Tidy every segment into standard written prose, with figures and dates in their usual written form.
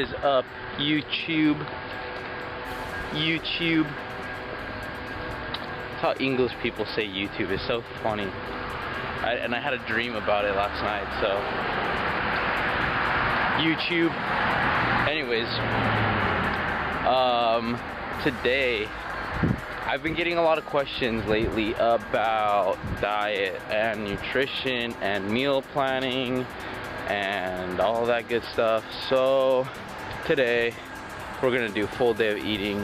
What is up, YouTube? YouTube. That's how English people say YouTube. It's so funny. And I had a dream about it last night, so. YouTube. Anyways. Today, I've been getting a lot of questions lately about diet and nutrition and meal planning and all that good stuff. So today we're gonna do a full day of eating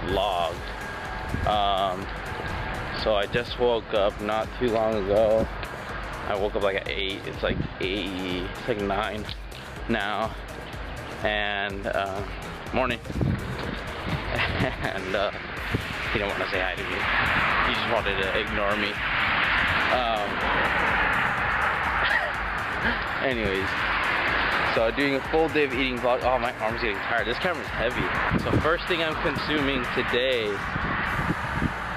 vlog. So I just woke up not too long ago. I woke up like at 8. It's like 8. It's like 9 now. And morning. And he didn't want to say hi to me. He just wanted to ignore me. Anyways, so doing a full day of eating vlog. Oh, my arm's getting tired. This camera's heavy. So first thing I'm consuming today,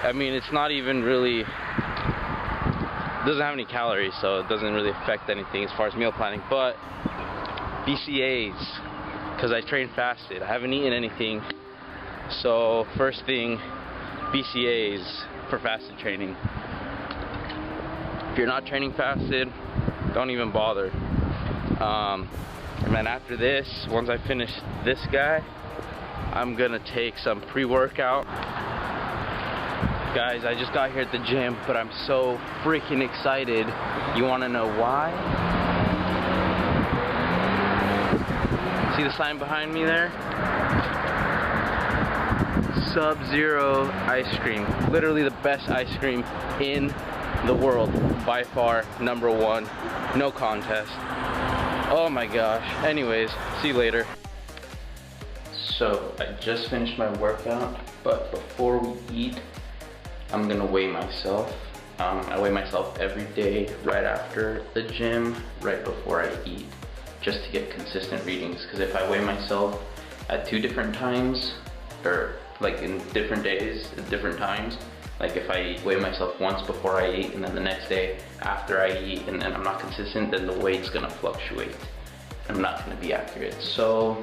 I mean, it's not even really, doesn't have any calories, so it doesn't really affect anything as far as meal planning, but BCAAs, because I train fasted. I haven't eaten anything. So first thing, BCAAs for fasted training. If you're not training fasted, don't even bother. And then after this, once I finish this guy, I'm gonna take some pre-workout. Guys, I just got here at the gym, but I'm so freaking excited. You wanna know why? See the sign behind me there? Sub-Zero ice cream. Literally the best ice cream in the world. By far, #1. No contest. Oh my gosh. Anyways, see you later. So, I just finished my workout, but before we eat, I'm gonna weigh myself. I weigh myself every day right after the gym, right before I eat, just to get consistent readings. Because if I weigh myself at 2 different times, or like in different days at different times, like if I weigh myself once before I eat and then the next day after I eat, and then I'm not consistent, then the weight's gonna fluctuate. I'm not gonna be accurate. So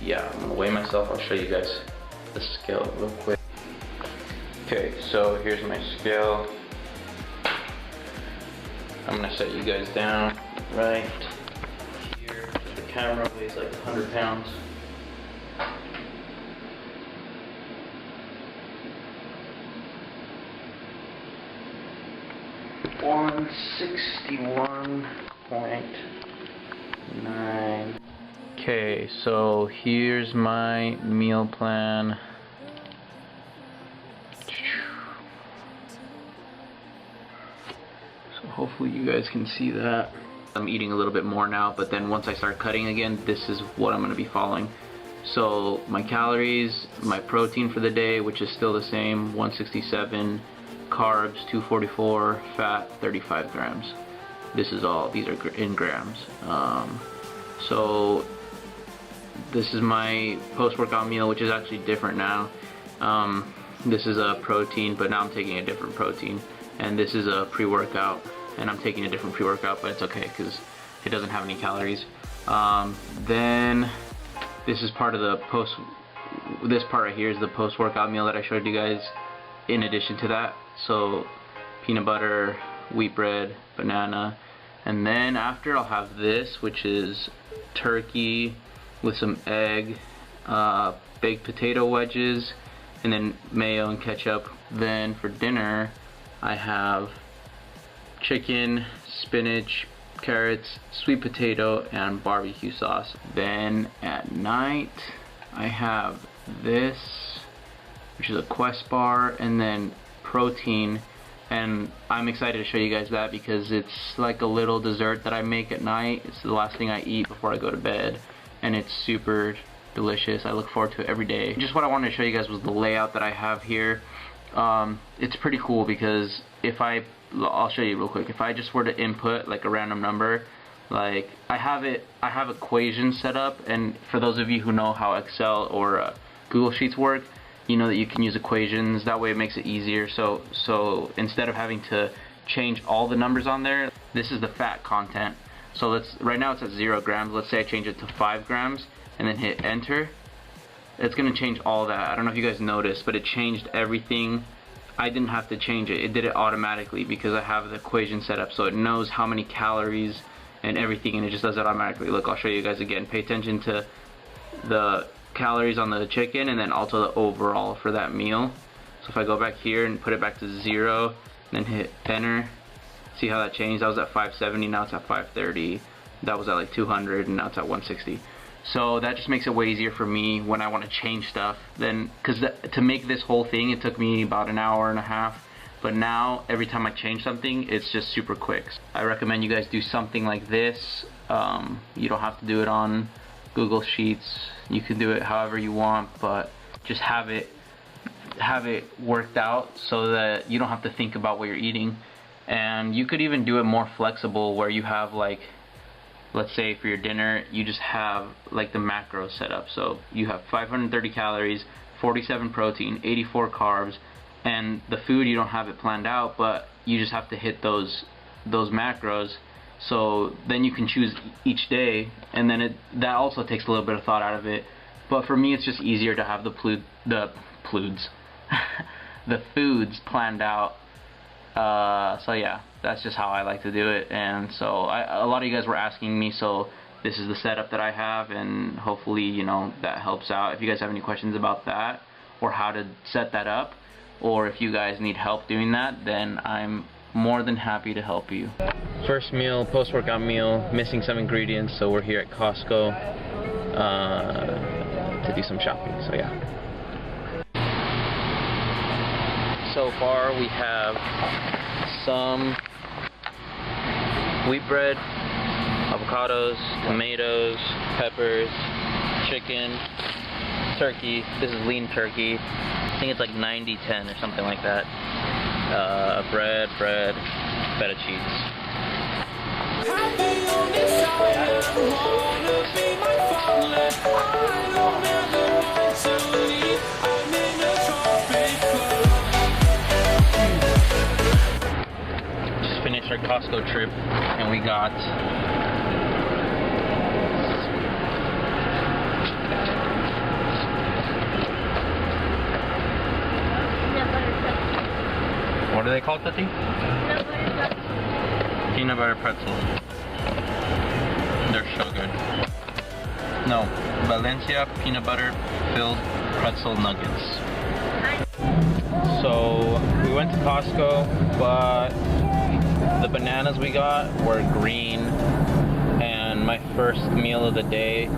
yeah, I'm gonna weigh myself. I'll show you guys the scale real quick. Okay, so here's my scale. I'm gonna set you guys down right here. The camera weighs like 100 pounds. $161.9. Okay, so here's my meal plan. So hopefully you guys can see that. I'm eating a little bit more now, but then once I start cutting again, this is what I'm going to be following. So my calories, my protein for the day, which is still the same, 167, carbs 244, fat 35 grams. This is all, these are in grams. So this is my post-workout meal, which is actually different now. This is a protein, but now I'm taking a different protein. And this is a pre-workout, and I'm taking a different pre-workout, but it's okay because it doesn't have any calories. Then this is part of the this part right here is the post-workout meal that I showed you guys in addition to that. So peanut butter, wheat bread, banana, and then after I'll have this, which is turkey with some egg, baked potato wedges, and then mayo and ketchup. Then for dinner I have chicken, spinach, carrots, sweet potato, and barbecue sauce. Then at night I have this, which is a Quest bar, and then protein. And I'm excited to show you guys that because it's like a little dessert that I make at night. It's the last thing I eat before I go to bed, and it's super delicious. I look forward to it every day. Just what I wanted to show you guys was the layout that I have here. It's pretty cool because if I'll show you real quick. If I just were to input like a random number, like I have equations set up, and for those of you who know how Excel or Google Sheets work, you know that you can use equations. That way it makes it easier. So instead of having to change all the numbers on there, this is the fat content. So right now it's at 0 grams. Let's say I change it to 5 grams. and then hit enter, it's gonna change all that. I don't know if you guys noticed, but it changed everything. I didn't have to change it. It did it automatically because I have the equation set up, so it knows how many calories and everything, and it just does it automatically. Look, I'll show you guys again. Pay attention to the calories on the chicken and then also the overall for that meal. So if I go back here and put it back to 0, then hit enter, see how that changed? That was at 570, now it's at 530. That was at like 200, and now it's at 160. So that just makes it way easier for me when I want to change stuff. Then, because to make this whole thing, it took me about an hour and a half. But now, every time I change something, it's just super quick. I recommend you guys do something like this. You don't have to do it on Google Sheets. You can do it however you want, but just have it worked out so that you don't have to think about what you're eating. And you could even do it more flexible, where you have like, let's say for your dinner, you just have like the macros set up. So you have 530 calories, 47 protein, 84 carbs, and the food, you don't have it planned out, but you just have to hit those macros. So then you can choose each day, and then that also takes a little bit of thought out of it. But for me, it's just easier to have the foods planned out. So yeah, that's just how I like to do it. And so a lot of you guys were asking me, so this is the setup that I have, and hopefully, you know, that helps out. If you guys have any questions about that, or how to set that up, or if you guys need help doing that, then I'm more than happy to help you. First meal, post-workout meal, missing some ingredients, so we're here at Costco to do some shopping, so yeah. So far we have some wheat bread, avocados, tomatoes, peppers, chicken, turkey. This is lean turkey. I think it's like 90-10 or something like that. Bread, feta cheese. Just finished our Costco trip, and we got what do they call it, Tati? Peanut butter pretzels. They're so good. No, Valencia peanut butter filled pretzel nuggets. So we went to Costco, but the bananas we got were green, and my first meal of the day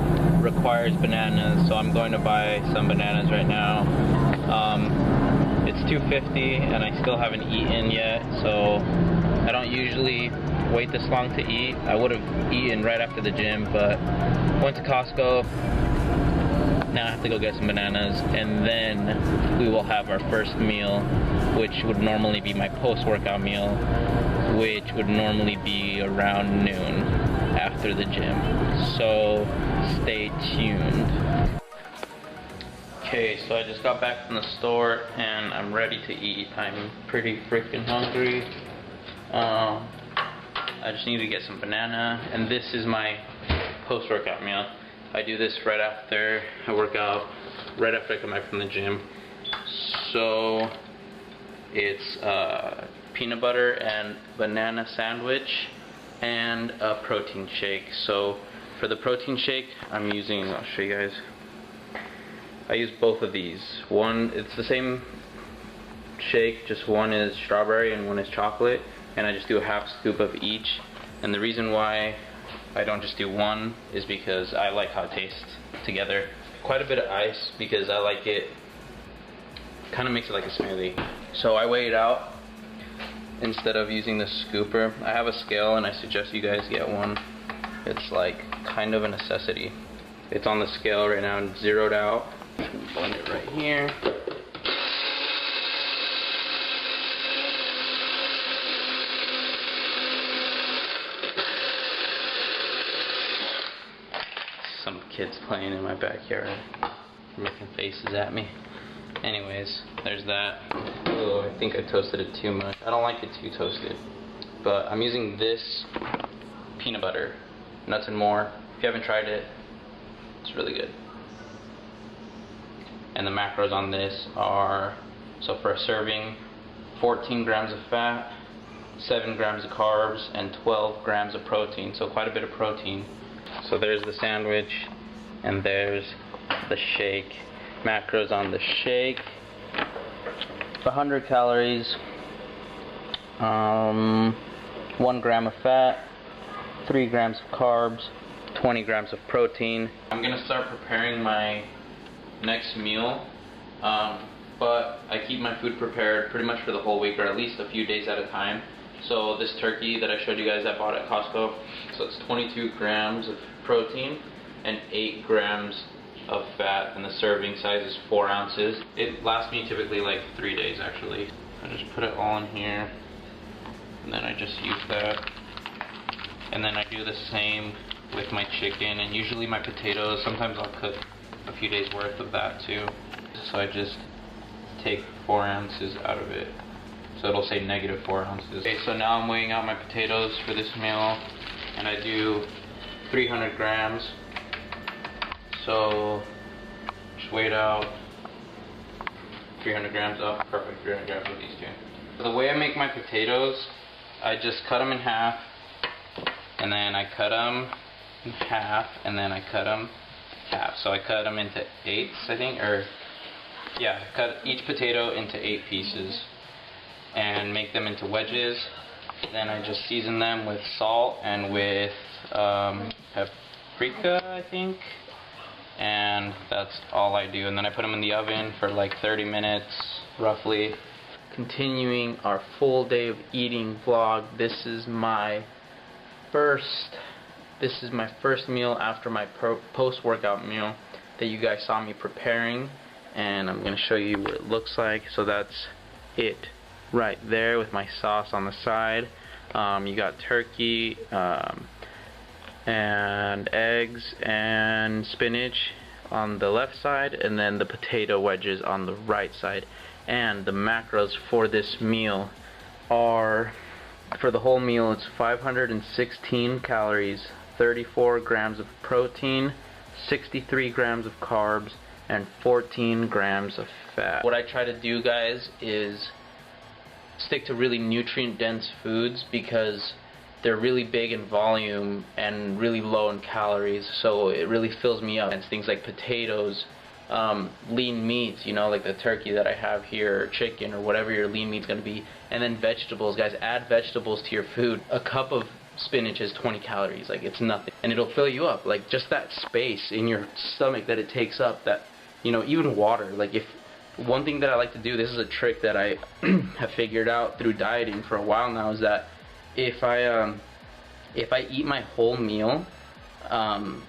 requires bananas, so I'm going to buy some bananas right now. It's $2.50 and I still haven't eaten yet, so I don't usually wait this long to eat. I would have eaten right after the gym, but went to Costco. Now I have to go get some bananas, and then we will have our first meal, which would normally be my post-workout meal, which would normally be around noon after the gym. So stay tuned. Okay, so I just got back from the store and I'm ready to eat. I'm pretty freaking hungry. I just need to get some banana, and this is my post-workout meal. I do this right after I work out, right after I come back from the gym. So it's peanut butter and banana sandwich and a protein shake. So for the protein shake, I'm using, I'll show you guys. I use both of these. One, it's the same shake, just one is strawberry and one is chocolate, and I just do a half scoop of each. And the reason why I don't just do one is because I like how it tastes together. Quite a bit of ice because I like it, kind of makes it like a smoothie. So I weigh it out instead of using the scooper. I have a scale and I suggest you guys get one. It's like kind of a necessity. It's on the scale right now and zeroed out. Blend it right here. Some kids playing in my backyard, making faces at me. Anyways, there's that. Oh, I think I toasted it too much. I don't like it too toasted. But I'm using this peanut butter, Nuts and More. If you haven't tried it, it's really good. And the macros on this are, so for a serving, 14 grams of fat, 7 grams of carbs, and 12 grams of protein, so quite a bit of protein. So there's the sandwich, and there's the shake. Macros on the shake, 100 calories, 1 gram of fat, 3 grams of carbs, 20 grams of protein. I'm gonna start preparing my next meal, but I keep my food prepared pretty much for the whole week, or at least a few days at a time. So this turkey that I showed you guys I bought at Costco, so it's 22 grams of protein and 8 grams of fat, and the serving size is 4 ounces. It lasts me typically like 3 days actually. I just put it all in here, and then I just use that. And then I do the same with my chicken, and usually my potatoes, sometimes I'll cook a few days worth of that too. So I just take 4 ounces out of it. So it'll say negative 4 ounces. Okay, so now I'm weighing out my potatoes for this meal, and I do 300 grams. So just weigh it out. 300 grams up, perfect, 300 grams with these two. The way I make my potatoes, I just cut them in half, and then I cut them in half, and then I cut them half. So I cut them into 8s, I think, or yeah, cut each potato into 8 pieces and make them into wedges. Then I just season them with salt and with paprika, I think, and that's all I do. And then I put them in the oven for like 30 minutes roughly. Continuing our full day of eating vlog. This is my first meal after my post-workout meal that you guys saw me preparing, and I'm gonna show you what it looks like. So that's it right there with my sauce on the side. You got turkey and eggs and spinach on the left side, and then the potato wedges on the right side. And the macros for this meal are, for the whole meal, it's 516 calories, 34 grams of protein, 63 grams of carbs, and 14 grams of fat. What I try to do, guys, is stick to really nutrient-dense foods because they're really big in volume and really low in calories, so it really fills me up. And things like potatoes, lean meats, you know, like the turkey that I have here, or chicken, or whatever your lean meat's gonna be. And then vegetables, guys, add vegetables to your food. A cup of spinach is 20 calories, like it's nothing, and it'll fill you up. Like just that space in your stomach that it takes up, that, you know, even water. Like, if one thing that I like to do, this is a trick that I have figured out through dieting for a while now, is that if I eat my whole meal and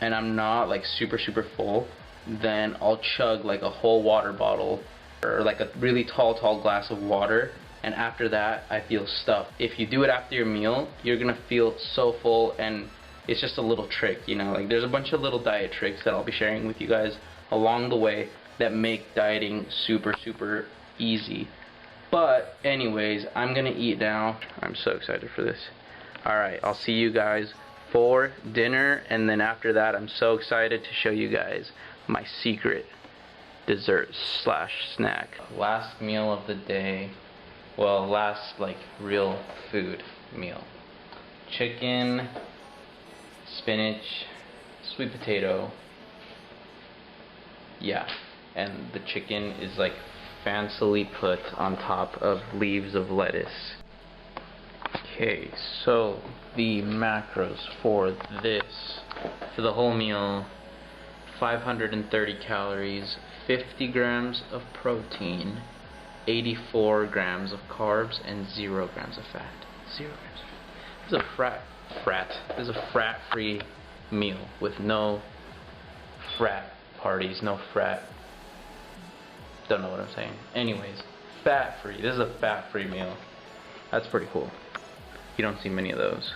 I'm not like super full, then I'll chug like a whole water bottle, or like a really tall glass of water, and after that I feel stuffed. If you do it after your meal, you're gonna feel so full, and it's just a little trick, you know. Like, there's a bunch of little diet tricks that I'll be sharing with you guys along the way that make dieting super easy. But anyways, I'm gonna eat now. I'm so excited for this. Alright, I'll see you guys for dinner, and then after that I'm so excited to show you guys my secret dessert slash snack. Last meal of the day. Well, last like real food meal. Chicken, spinach, sweet potato. Yeah, and the chicken is like fancily put on top of leaves of lettuce. Okay, so the macros for this, for the whole meal: 530 calories, 50 grams of protein, 84 grams of carbs, and 0 grams of fat. 0 grams of fat. This is a frat-free meal with no frat parties, no frat. Don't know what I'm saying. Anyways, fat-free. This is a fat-free meal. That's pretty cool. You don't see many of those.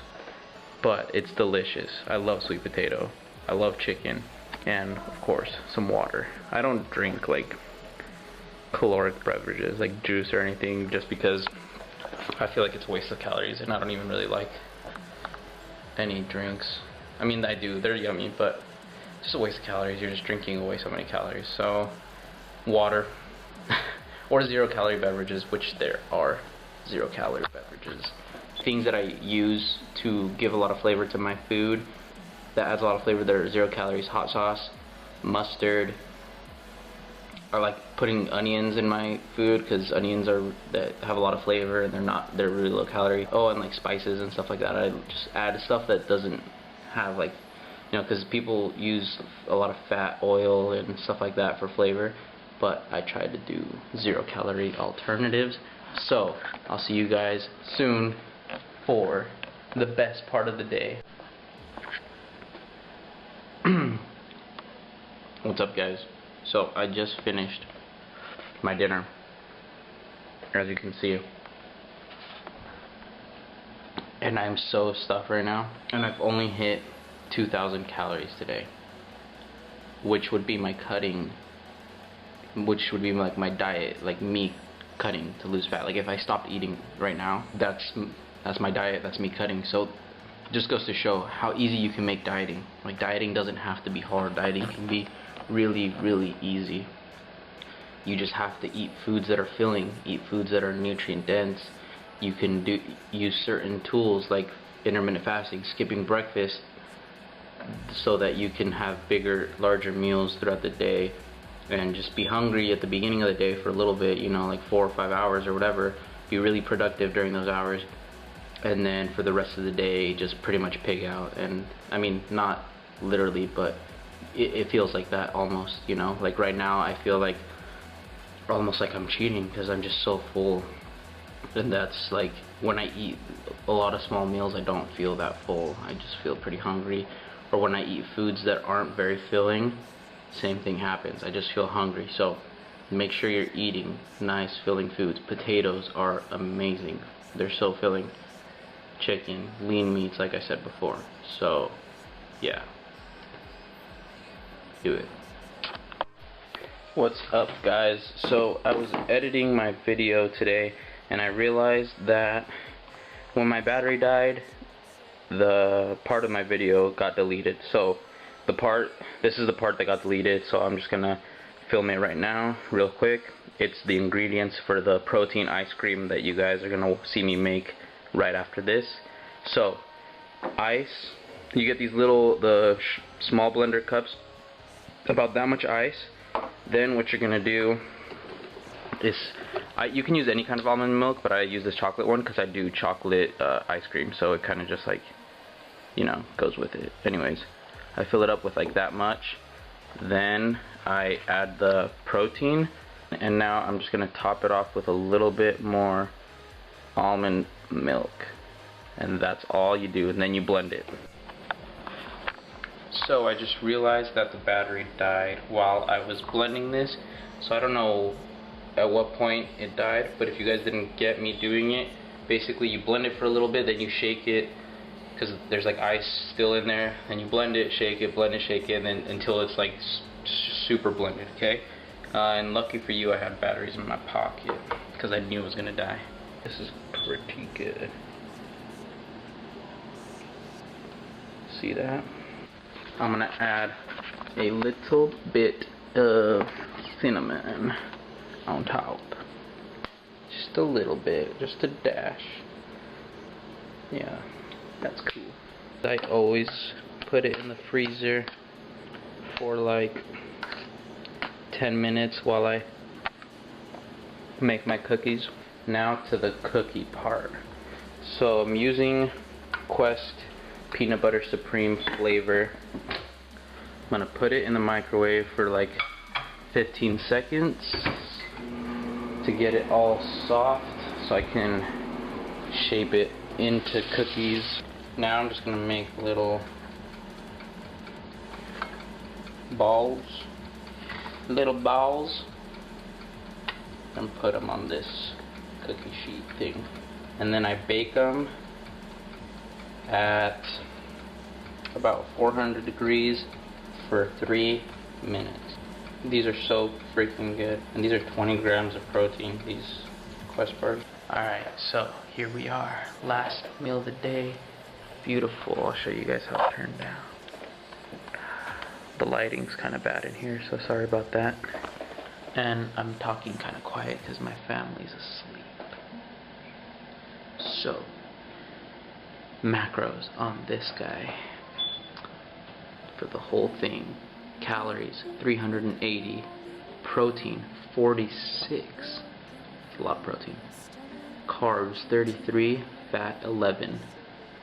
But it's delicious. I love sweet potato. I love chicken. And, of course, some water. I don't drink, like, caloric beverages, like juice or anything, just because I feel like it's a waste of calories, and I don't even really like any drinks. I mean, I do. They're yummy, but just a waste of calories. You're just drinking away so many calories. So water or 0-calorie beverages, which there are 0-calorie beverages. Things that I use to give a lot of flavor to my food, that adds a lot of flavor, that are 0 calories: hot sauce, mustard, or like putting onions in my food, because onions that have a lot of flavor and they're really low calorie. Oh, and like spices and stuff like that. I just add stuff that doesn't have, like, you know, because people use a lot of fat, oil, and stuff like that for flavor, but I try to do 0-calorie alternatives. So I'll see you guys soon for the best part of the day. What's up, guys? So I just finished my dinner, as you can see, and I'm so stuffed right now, and I've only hit 2,000 calories today, which would be my cutting, which would be like my diet, like me cutting to lose fat. Like if I stopped eating right now, that's my diet, that's me cutting. So just goes to show how easy you can make dieting. Like dieting doesn't have to be hard. Dieting can be really, really easy. You just have to eat foods that are filling, eat foods that are nutrient dense. You can use certain tools like intermittent fasting, skipping breakfast, so that you can have larger meals throughout the day, and just be hungry at the beginning of the day for a little bit, you know, like 4 or 5 hours or whatever. Be really productive during those hours, and then for the rest of the day just pretty much pig out. And I mean, not literally, but it feels like that almost, you know. Like right now I feel like almost like I'm cheating because I'm just so full, and that's like when I eat a lot of small meals I don't feel that full. I just feel pretty hungry. Or when I eat foods that aren't very filling, same thing happens. I just feel hungry. So make sure you're eating nice filling foods. Potatoes are amazing, they're so filling. Chicken, lean meats, like I said before. So yeah, do it. What's up, guys? So I was editing my video today and I realized that when my battery died, the part of my video got deleted. So this is the part that got deleted, so I'm just gonna film it right now real quick. It's the ingredients for the protein ice cream that you guys are gonna see me make right after this. So ice, you get these little small blender cups, about that much ice. Then what you're gonna do is, you can use any kind of almond milk, but I use this chocolate one because I do chocolate ice cream, so it kind of just like, you know, goes with it. Anyways, I fill it up with like that much, then I add the protein, and now I'm just gonna top it off with a little bit more almond milk, and that's all you do, and then you blend it. So I just realized that the battery died while I was blending this, so I don't know at what point it died, but if you guys didn't get me doing it, basically you blend it for a little bit, then you shake it, because there's like ice still in there, and you blend it, shake it, blend it, shake it, and then until it's like super blended, okay? And lucky for you, I had batteries in my pocket, because I knew it was gonna die. This is pretty good. See that? I'm gonna add a little bit of cinnamon on top. Just a little bit, just a dash. Yeah, that's cool. I always put it in the freezer for like 10 minutes while I make my cookies. Now to the cookie part. So I'm using Quest Peanut Butter Supreme flavor. I'm gonna put it in the microwave for like 15 seconds to get it all soft so I can shape it into cookies. Now I'm just gonna make little balls, and put them on this cookie sheet thing, and then I bake them at about 400 degrees for 3 minutes. These are so freaking good, and these are 20 grams of protein, these Quest bars. Alright, so here we are, last meal of the day. Beautiful. I'll show you guys how it turned out. The lighting's kind of bad in here, so sorry about that. And I'm talking kind of quiet because my family's asleep. So, macros on this guy for the whole thing. Calories 380, protein 46. That's a lot of protein. Carbs 33, fat 11.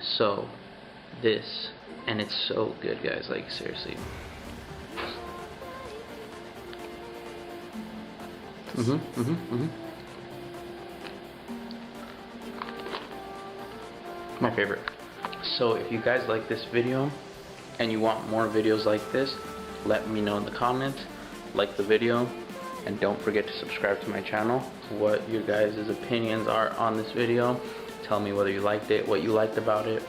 So, this, and it's so good, guys, like seriously. My favorite. So if you guys like this video and you want more videos like this, let me know in the comments. Like the video, and don't forget to subscribe to my channel. What your guys' opinions are on this video. Tell me whether you liked it, what you liked about it.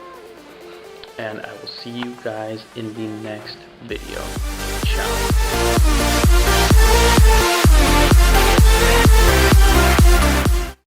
And I will see you guys in the next video. Ciao.